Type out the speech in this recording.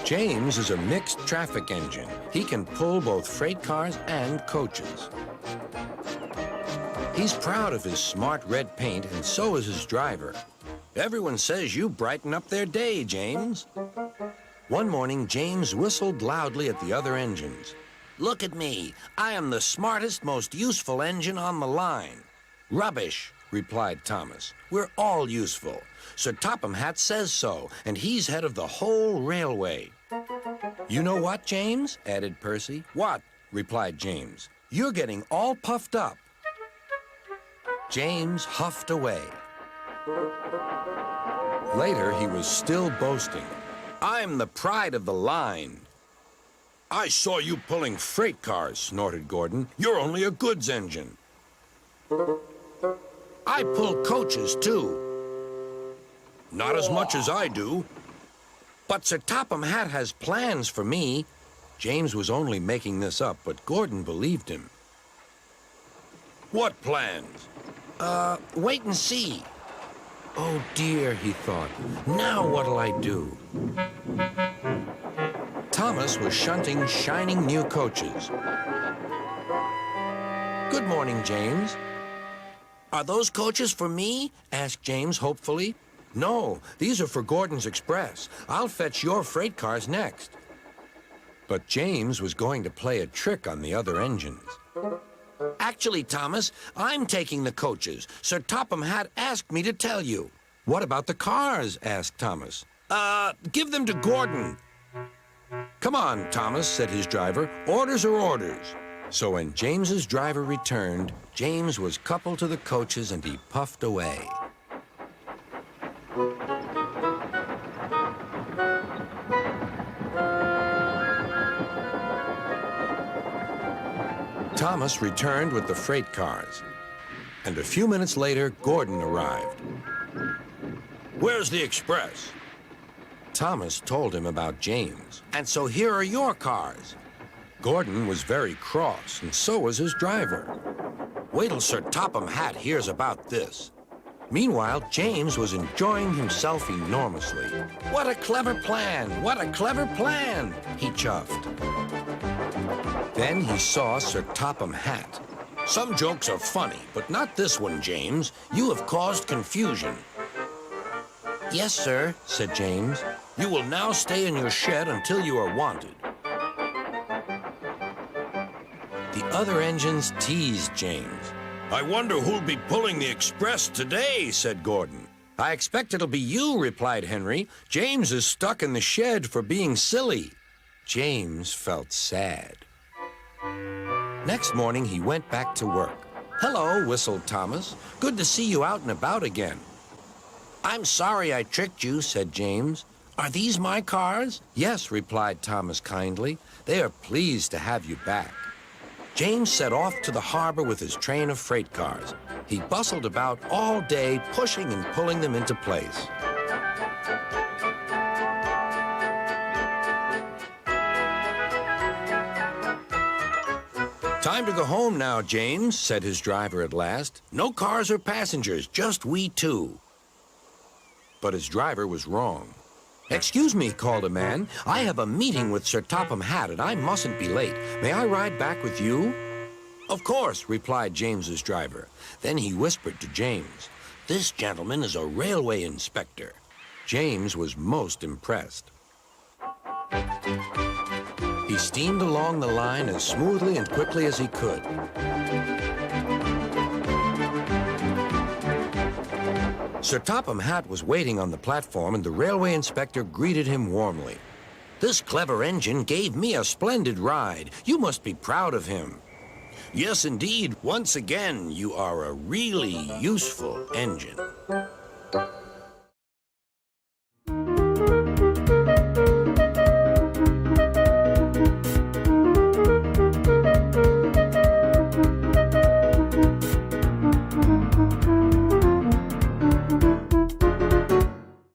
James is a mixed traffic engine. He can pull both freight cars and coaches. He's proud of his smart red paint, and so is his driver. Everyone says you brighten up their day, James. One morning, James whistled loudly at the other engines. Look at me. I am the smartest, most useful engine on the line. Rubbish, replied Thomas. We're all useful. Sir Topham Hatt says so, and he's head of the whole railway. You know what, James? Added Percy. What? Replied James. You're getting all puffed up. James huffed away. Later, he was still boasting. I'm the pride of the line. I saw you pulling freight cars, snorted Gordon. You're only a goods engine. I pull coaches, too. Not as much as I do. But Sir Topham Hatt has plans for me. James was only making this up, but Gordon believed him. What plans? Wait and see. Oh, dear, he thought. Now what'll I do? Thomas was shunting shining new coaches. Good morning, James. Are those coaches for me? Asked James hopefully. No, these are for Gordon's Express. I'll fetch your freight cars next. But James was going to play a trick on the other engines. Actually, Thomas, I'm taking the coaches. Sir Topham Hatt asked me to tell you. What about the cars? Asked Thomas. Give them to Gordon. Come on, Thomas, said his driver. Orders are orders. So when James's driver returned, James was coupled to the coaches and he puffed away. Thomas returned with the freight cars, and a few minutes later, Gordon arrived. Where's the express? Thomas told him about James, and so here are your cars. Gordon was very cross, and so was his driver. Wait till Sir Topham Hatt hears about this. Meanwhile, James was enjoying himself enormously. What a clever plan! What a clever plan! He chuffed. Then he saw Sir Topham Hatt. Some jokes are funny, but not this one, James. You have caused confusion. Yes, sir, said James. You will now stay in your shed until you are wanted. The other engines teased James. I wonder who'll be pulling the express today, said Gordon. I expect it'll be you, replied Henry. James is stuck in the shed for being silly. James felt sad. Next morning, he went back to work. Hello, whistled Thomas. Good to see you out and about again. I'm sorry I tricked you, said James. Are these my cars? Yes, replied Thomas kindly. They are pleased to have you back. James set off to the harbor with his train of freight cars. He bustled about all day, pushing and pulling them into place. Time to go home now, James, said his driver at last. No cars or passengers, just we two. But his driver was wrong. Excuse me, called a man. I have a meeting with Sir Topham Hatt, and I mustn't be late. May I ride back with you? Of course, replied James's driver. Then he whispered to James, this gentleman is a railway inspector. James was most impressed. He steamed along the line as smoothly and quickly as he could. Sir Topham Hatt was waiting on the platform, and the railway inspector greeted him warmly. This clever engine gave me a splendid ride. You must be proud of him. Yes, indeed. Once again, you are a really useful engine.